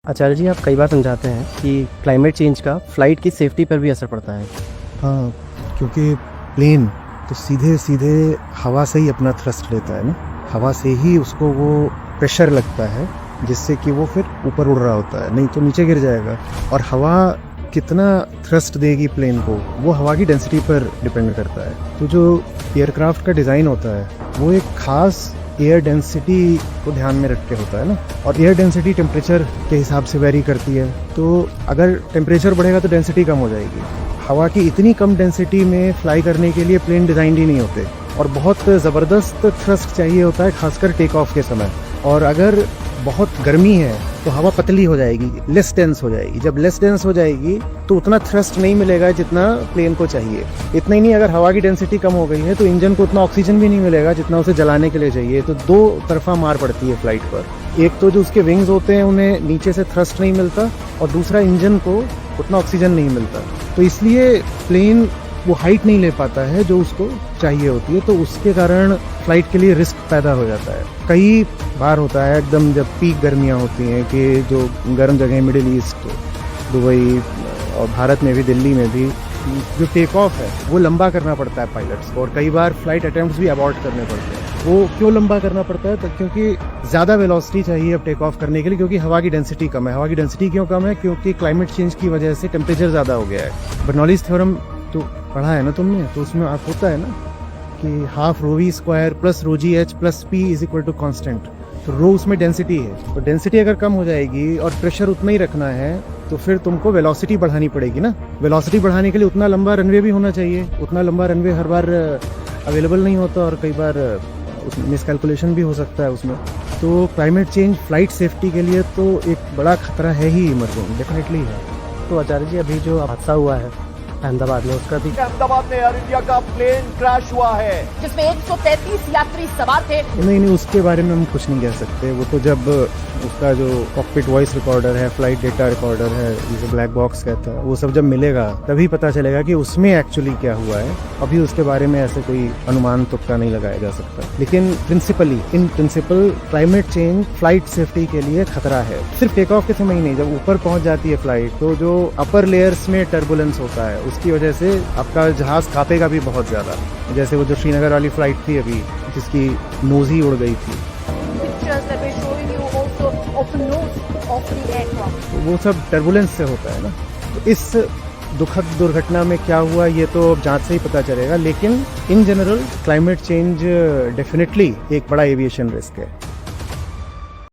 आचार्य जी, आप कई बार समझाते हैं कि क्लाइमेट चेंज का फ्लाइट की सेफ्टी पर भी असर पड़ता है। हाँ, क्योंकि प्लेन तो सीधे सीधे हवा से ही अपना थ्रस्ट लेता है ना। हवा से ही उसको वो प्रेशर लगता है जिससे कि वो फिर ऊपर उड़ रहा होता है, नहीं तो नीचे गिर जाएगा। और हवा कितना थ्रस्ट देगी प्लेन को, वो हवा की डेंसिटी पर डिपेंड करता है। तो जो एयरक्राफ्ट का डिज़ाइन होता है वो एक खास एयर डेंसिटी को ध्यान में रख के होता है ना। और एयर डेंसिटी टेम्परेचर के हिसाब से वेरी करती है। तो अगर टेम्परेचर बढ़ेगा तो डेंसिटी कम हो जाएगी। हवा की इतनी कम डेंसिटी में फ्लाई करने के लिए प्लेन डिज़ाइन ही नहीं होते, और बहुत ज़बरदस्त थ्रस्ट चाहिए होता है, खासकर टेक ऑफ के समय। और अगर बहुत गर्मी है तो हवा पतली हो जाएगी, लेस डेंस हो जाएगी। जब लेस डेंस हो जाएगी तो उतना थ्रस्ट नहीं मिलेगा जितना प्लेन को चाहिए। इतना ही नहीं, अगर हवा की डेंसिटी कम हो गई है तो इंजन को उतना ऑक्सीजन भी नहीं मिलेगा जितना उसे जलाने के लिए चाहिए। तो दो तरफा मार पड़ती है फ्लाइट पर। एक तो जो उसके विंग्स होते हैं उन्हें नीचे से थ्रस्ट नहीं मिलता, और दूसरा इंजन को उतना ऑक्सीजन नहीं मिलता। तो इसलिए प्लेन वो हाइट नहीं ले पाता है जो उसको चाहिए होती है। तो उसके कारण फ्लाइट के लिए रिस्क पैदा हो जाता है। कई बार होता है एकदम जब पीक गर्मियाँ होती हैं कि जो गर्म जगह मिडिल ईस्ट, दुबई और भारत में भी, दिल्ली में भी, जो टेक ऑफ है वो लंबा करना पड़ता है पायलट्स को। और कई बार फ्लाइट अटेम्प्ट्स भी अबॉर्ट करने पड़ते हैं। वो क्यों लंबा करना पड़ता है? तो क्योंकि ज़्यादा वेलोसिटी चाहिए अब टेक ऑफ करने के लिए, क्योंकि हवा की डेंसिटी कम है। हवा की डेंसिटी क्यों कम है? क्योंकि क्लाइमेट चेंज की वजह से टेम्परेचर ज़्यादा हो गया है। बर्नौलीज़ थ्योरम तो पढ़ा है ना तुमने, तो उसमें आप होता है ना कि half rho V square plus rho G H plus P is equal to constant. तो रो उसमें डेंसिटी है, तो डेंसिटी अगर कम हो जाएगी और प्रेशर उतना ही रखना है तो फिर तुमको वेलोसिटी बढ़ानी पड़ेगी ना। वेलोसिटी बढ़ाने के लिए उतना लंबा रनवे भी होना चाहिए। उतना लंबा रनवे हर बार अवेलेबल नहीं होता, और कई बार उसमें मिसकैलकुलेशन भी हो सकता है उसमें। तो क्लाइमेट चेंज फ्लाइट सेफ्टी के लिए तो एक बड़ा खतरा है ही, इमर्जिंग डेफिनेटली है। तो आचार्य जी, अभी जो हादसा हुआ है अहमदाबाद में, उसका भी अहमदाबाद में एयर इंडिया का प्लेन क्रैश हुआ है जिसमें 133 यात्री सवार थे। नहीं, उसके बारे में हम कुछ नहीं कह सकते। वो तो जब उसका जो कॉकपिट वॉइस रिकॉर्डर है, फ्लाइट डेटा रिकॉर्डर है, जिसे ब्लैक बॉक्स कहता है, वो सब जब मिलेगा तभी पता चलेगा कि उसमें एक्चुअली क्या हुआ है। अभी उसके बारे में ऐसे कोई अनुमान तुक्का नहीं लगाया जा सकता। लेकिन principally, in principle, climate change flight safety के लिए खतरा है। सिर्फ टेक ऑफ के समय ही नहीं, जब ऊपर पहुंच जाती है फ्लाइट तो जो अपर लेयर्स में टर्बुलेंस होता है उसकी वजह से आपका जहाज कांपेगा भी बहुत ज्यादा। जैसे वो जो श्रीनगर वाली फ्लाइट थी अभी, जिसकी नोज ही उड़ गई थी, वो सब टर्बुलेंस से होता है ना। तो इस दुखद दुर्घटना में क्या हुआ ये तो जांच से ही पता चलेगा। लेकिन in general climate change definitely एक बड़ा एविएशन रिस्क है।